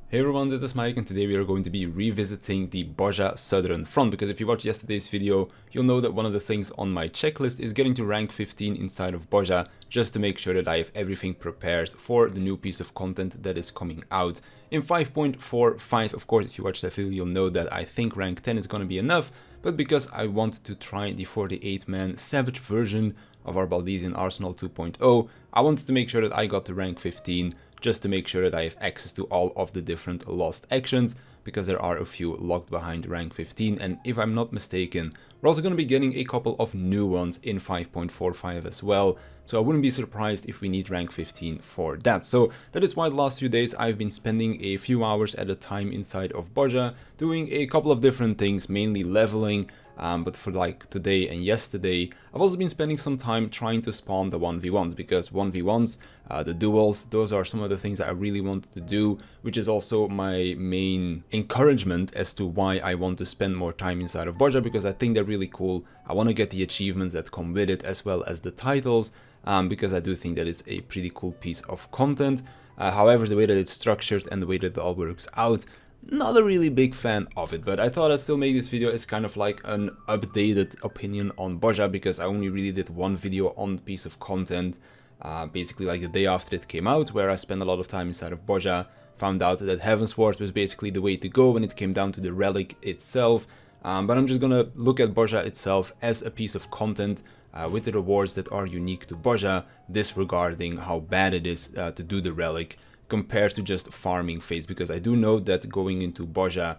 Hey everyone, this is Mike and today we are going to be revisiting the Bozja Southern Front, because if you watched yesterday's video, you'll know that one of the things on my checklist is getting to rank 15 inside of Bozja, just to make sure that I have everything prepared for the new piece of content that is coming out in 5.45. Of course, if you watch that video, you'll know that I think rank 10 is going to be enough, but because I want to try the 48-man Savage version of our Baldesian Arsenal 2.0, I wanted to make sure that I got to rank 15, just to make sure that I have access to all of the different lost actions, because there are a few locked behind rank 15, and if I'm not mistaken, we're also going to be getting a couple of new ones in 5.45 as well, so I wouldn't be surprised if we need rank 15 for that. So that is why the last few days I've been spending a few hours at a time inside of Bozja, doing a couple of different things, mainly leveling, but for like today and yesterday, I've also been spending some time trying to spawn the 1v1s, because 1v1s, the duels, those are some of the things that I really wanted to do, which is also my main encouragement as to why I want to spend more time inside of Bozja, because I think they're really cool. I want to get the achievements that come with it as well as the titles, because I do think that is a pretty cool piece of content. However, the way that it's structured and the way that it all works out, not a really big fan of it, but I thought I'd still make this video as kind of like an updated opinion on Bozja, because I only really did one video on the piece of content, basically like the day after it came out, where I spent a lot of time inside of Bozja, found out that Heavensward was basically the way to go when it came down to the relic itself, but I'm just gonna look at Bozja itself as a piece of content, with the rewards that are unique to Bozja, disregarding how bad it is to do the relic, compared to just farming fates, because I do know that going into Bozja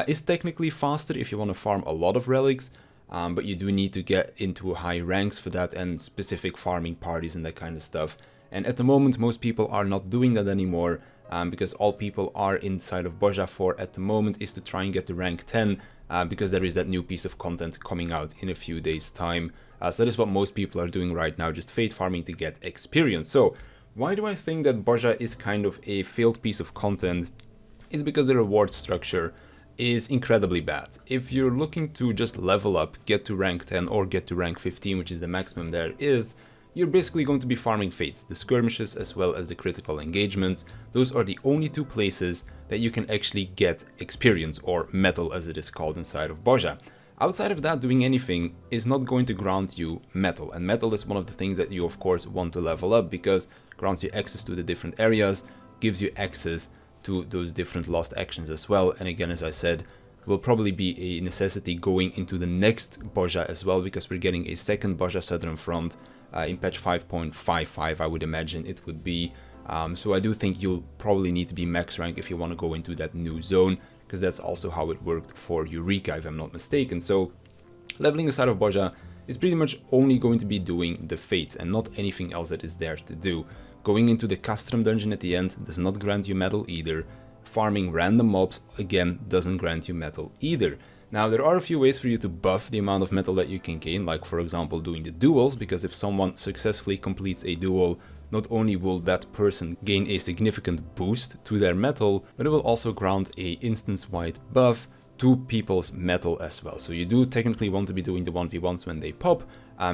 is technically faster if you want to farm a lot of relics, but you do need to get into high ranks for that and specific farming parties and that kind of stuff. And at the moment, most people are not doing that anymore, because all people are inside of Bozja for at the moment is to try and get to rank 10, because there is that new piece of content coming out in a few days' time. So that is what most people are doing right now, just fate farming to get experience. So why do I think that Bozja is kind of a failed piece of content? Is because the reward structure is incredibly bad. If you're looking to just level up, get to rank 10 or get to rank 15, which is the maximum there is, you're basically going to be farming fates, the skirmishes as well as the critical engagements. Those are the only two places that you can actually get experience, or metal as it is called inside of Bozja. Outside of that, doing anything is not going to grant you metal, and metal is one of the things that you of course want to level up, because it grants you access to the different areas, gives you access to those different lost actions as well, and again, as I said, will probably be a necessity going into the next Bozja as well, because we're getting a second Bozja Southern Front in patch 5.55, I would imagine it would be. So I do think you'll probably need to be max rank if you want to go into that new zone, because that's also how it worked for Eureka, if I'm not mistaken. So leveling aside of Bozja is pretty much only going to be doing the fates and not anything else that is there to do. Going into the Castrum dungeon at the end does not grant you metal either. Farming random mobs, again, doesn't grant you metal either. Now, there are a few ways for you to buff the amount of metal that you can gain, like for example doing the duels, because if someone successfully completes a duel, not only will that person gain a significant boost to their metal, but it will also grant a instance-wide buff to people's metal as well. So you do technically want to be doing the 1v1s when they pop,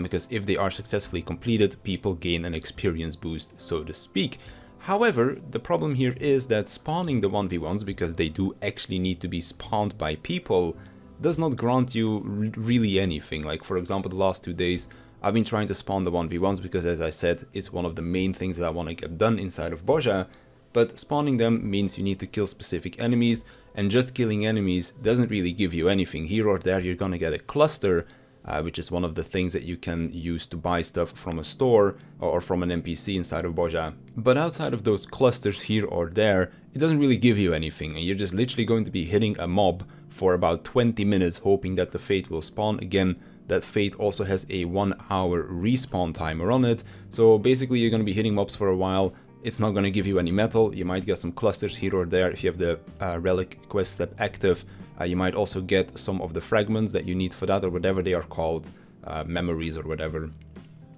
because if they are successfully completed, people gain an experience boost, so to speak. However, the problem here is that spawning the 1v1s, because they do actually need to be spawned by people, does not grant you really anything. Like for example, the last 2 days, I've been trying to spawn the 1v1s because, as I said, it's one of the main things that I want to get done inside of Bozja, but spawning them means you need to kill specific enemies, and just killing enemies doesn't really give you anything. Here or there you're gonna get a cluster, which is one of the things that you can use to buy stuff from a store or from an NPC inside of Bozja. But outside of those clusters here or there, it doesn't really give you anything, and you're just literally going to be hitting a mob for about 20 minutes hoping that the fate will spawn again. That fate also has a 1 hour respawn timer on it, so basically you're going to be hitting mobs for a while. It's not going to give you any metal. You might get some clusters here or there if you have the relic quest step active. You might also get some of the fragments that you need for that, or whatever they are called, memories or whatever.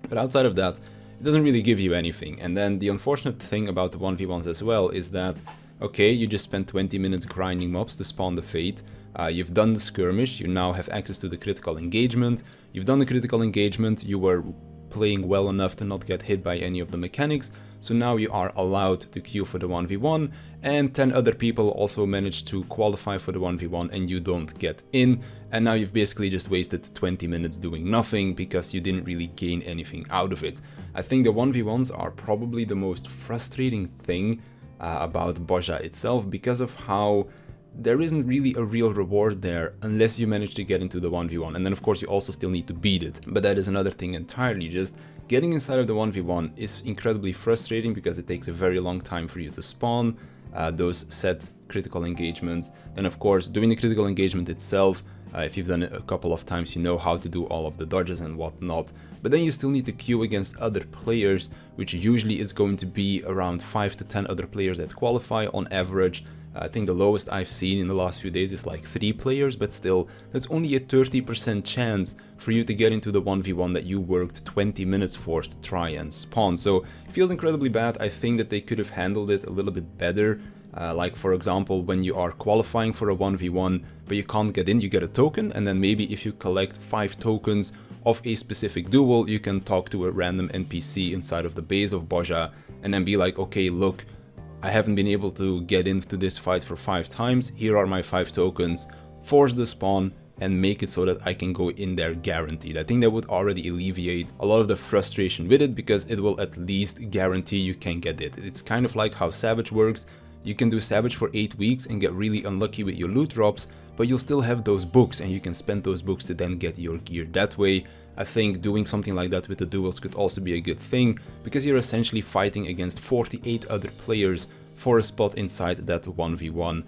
But outside of that, it doesn't really give you anything. And then the unfortunate thing about the 1v1s as well is that, okay, you just spent 20 minutes grinding mobs to spawn the fate. You've done the skirmish, you now have access to the critical engagement. You've done the critical engagement, you were playing well enough to not get hit by any of the mechanics, So now you are allowed to queue for the 1v1, and 10 other people also managed to qualify for the 1v1 and you don't get in. And now you've basically just wasted 20 minutes doing nothing because you didn't really gain anything out of it. I think the 1v1s are probably the most frustrating thing about Bozja itself, because of how there isn't really a real reward there unless you manage to get into the 1v1, and then of course you also still need to beat it, but that is another thing entirely. Just getting inside of the 1v1 is incredibly frustrating because it takes a very long time for you to spawn those set critical engagements. Then of course doing the critical engagement itself, if you've done it a couple of times, you know how to do all of the dodges and whatnot, but then you still need to queue against other players, which usually is going to be around 5 to 10 other players that qualify on average. I think the lowest I've seen in the last few days is like 3 players, but still, that's only a 30% chance for you to get into the 1v1 that you worked 20 minutes for to try and spawn. So it feels incredibly bad. I think that they could have handled it a little bit better. Like for example, when you are qualifying for a 1v1 but you can't get in, you get a token, and then maybe if you collect 5 tokens of a specific duel, you can talk to a random NPC inside of the base of Bozja and then be like, okay, look, I haven't been able to get into this fight for 5 times, here are my 5 tokens, force the spawn and make it so that I can go in there guaranteed. I think that would already alleviate a lot of the frustration with it, because it will at least guarantee you can get it. It's kind of like how Savage works. You can do Savage for 8 weeks and get really unlucky with your loot drops, but you'll still have those books and you can spend those books to then get your gear that way. I think doing something like that with the duels could also be a good thing, because you're essentially fighting against 48 other players for a spot inside that 1v1,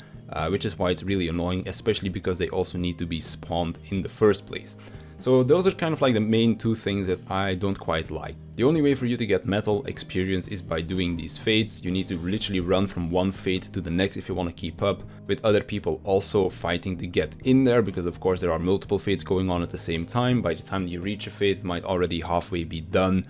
which is why it's really annoying, especially because they also need to be spawned in the first place. So those are kind of like the main 2 things that I don't quite like. The only way for you to get metal experience is by doing these fates. You need to literally run from one fate to the next if you want to keep up with other people also fighting to get in there, because of course there are multiple fates going on at the same time. By the time you reach a fate, it might already halfway be done.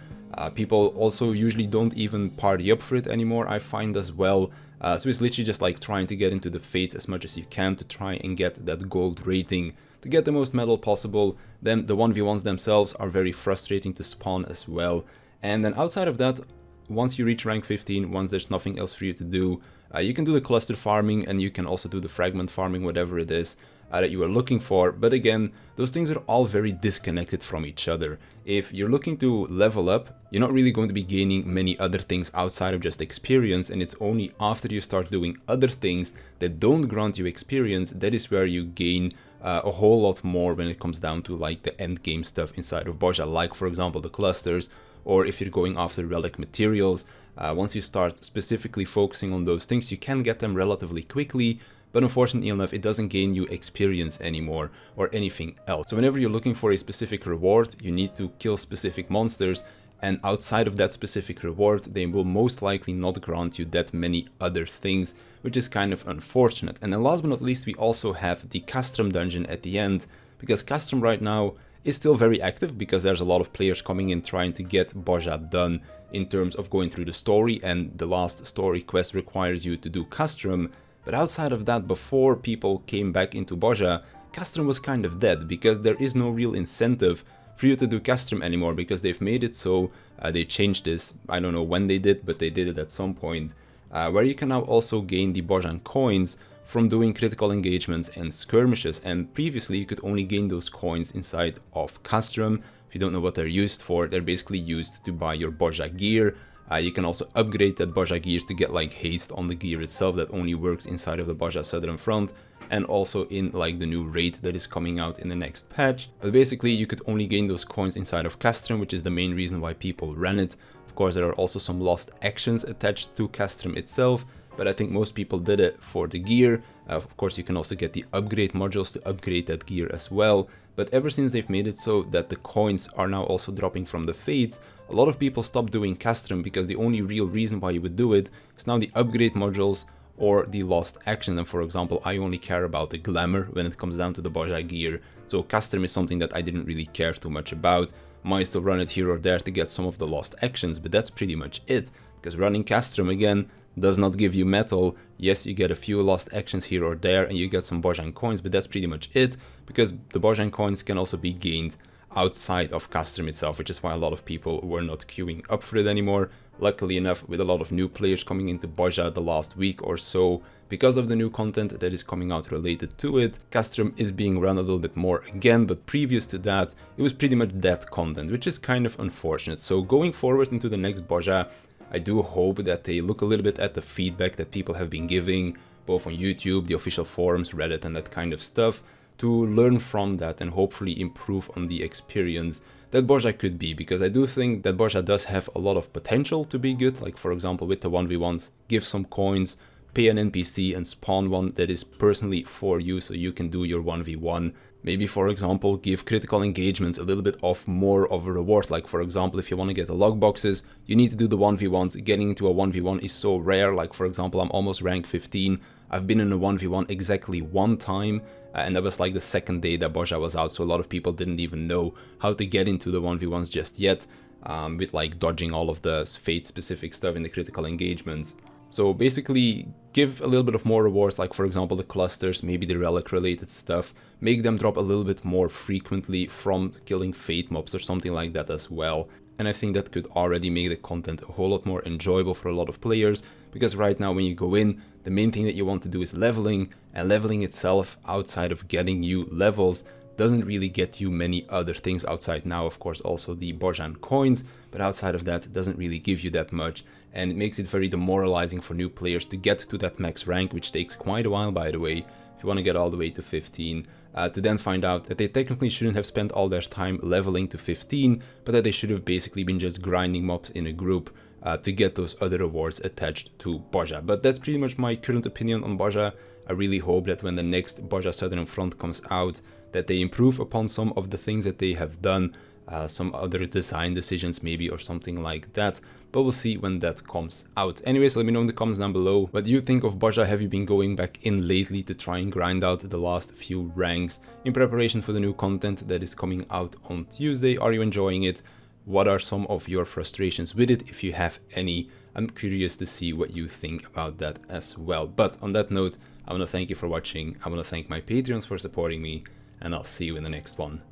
People also usually don't even party up for it anymore, I find as well. So it's literally just like trying to get into the fates as much as you can to try and get that gold rating to get the most metal possible. Then the 1v1s themselves are very frustrating to spawn as well. And then outside of that, once you reach rank 15, once there's nothing else for you to do, you can do the cluster farming and you can also do the fragment farming, whatever it is that you are looking for. But again, those things are all very disconnected from each other. If you're looking to level up, you're not really going to be gaining many other things outside of just experience, and it's only after you start doing other things that don't grant you experience that is where you gain a whole lot more when it comes down to like the end game stuff inside of Bozja, like for example the clusters, or if you're going after relic materials. Once you start specifically focusing on those things, you can get them relatively quickly, but unfortunately enough, it doesn't gain you experience anymore or anything else. So whenever you're looking for a specific reward, you need to kill specific monsters, and outside of that specific reward, they will most likely not grant you that many other things, which is kind of unfortunate. And then last but not least, we also have the Castrum dungeon at the end, because Castrum right now is still very active, because there's a lot of players coming in trying to get Bozja done in terms of going through the story, and the last story quest requires you to do Castrum. But outside of that, before people came back into Bozja, Castrum was kind of dead, because there is no real incentive for you to do Castrum anymore, because they've made it so, they changed this, I don't know when they did, but they did it at some point, where you can now also gain the Bozjan coins from doing critical engagements and skirmishes, and previously you could only gain those coins inside of Castrum. If you don't know what they're used for, they're basically used to buy your Bozja gear. You can also upgrade that Bozja gear to get like haste on the gear itself that only works inside of the Bozja Southern Front, and also in like the new raid that is coming out in the next patch. But basically you could only gain those coins inside of Castrum, which is the main reason why people ran it. Of course there are also some lost actions attached to Castrum itself, but I think most people did it for the gear. Of course you can also get the upgrade modules to upgrade that gear as well. But ever since they've made it so that the coins are now also dropping from the fates, a lot of people stopped doing Castrum, because the only real reason why you would do it is now the upgrade modules or the lost action. And for example, I only care about the glamour when it comes down to the Bozja gear, so Castrum is something that I didn't really care too much about. Might still run it here or there to get some of the lost actions, but that's pretty much it, because running Castrum again does not give you metal. Yes, you get a few lost actions here or there and you get some Bozjan coins, but that's pretty much it, because the Bozjan coins can also be gained outside of Castrum itself, which is why a lot of people were not queuing up for it anymore. Luckily enough, with a lot of new players coming into Bozja the last week or so, because of the new content that is coming out related to it, Castrum is being run a little bit more again, but previous to that, it was pretty much dead content, which is kind of unfortunate. So going forward into the next Bozja, I do hope that they look a little bit at the feedback that people have been giving, both on YouTube, the official forums, Reddit and that kind of stuff, to learn from that and hopefully improve on the experience that Bozja could be, because I do think that Bozja does have a lot of potential to be good, like for example with the 1v1s, give some coins, pay an NPC and spawn one that is personally for you so you can do your 1v1. Maybe for example give critical engagements a little bit of more of a reward, like for example if you want to get the log boxes, you need to do the 1v1s. Getting into a 1v1 is so rare, like for example I'm almost rank 15, I've been in a 1v1 exactly one time, and that was like the second day that Bozja was out, so a lot of people didn't even know how to get into the 1v1s just yet, with like dodging all of the fate specific stuff in the critical engagements. So basically give a little bit of more rewards, like for example the clusters, maybe the relic related stuff, make them drop a little bit more frequently from killing fate mobs or something like that as well. And I think that could already make the content a whole lot more enjoyable for a lot of players, because right now when you go in, the main thing that you want to do is leveling, and leveling itself outside of getting new levels doesn't really get you many other things outside now, of course also the Bozjan coins, but outside of that it doesn't really give you that much, and it makes it very demoralizing for new players to get to that max rank, which takes quite a while by the way, if you want to get all the way to 15, to then find out that they technically shouldn't have spent all their time leveling to 15, but that they should have basically been just grinding mobs in a group to get those other rewards attached to Bozja. But that's pretty much my current opinion on Bozja. I really hope that when the next Bozja Southern Front comes out, that they improve upon some of the things that they have done, some other design decisions maybe or something like that, but we'll see when that comes out. Anyways, let me know in the comments down below what do you think of Bozja. Have you been going back in lately to try and grind out the last few ranks in preparation for the new content that is coming out on Tuesday? Are you enjoying it? What are some of your frustrations with it, if you have any? I'm curious to see what you think about that as well. But on that note, I want to thank you for watching, I want to thank my Patreons for supporting me, and I'll see you in the next one.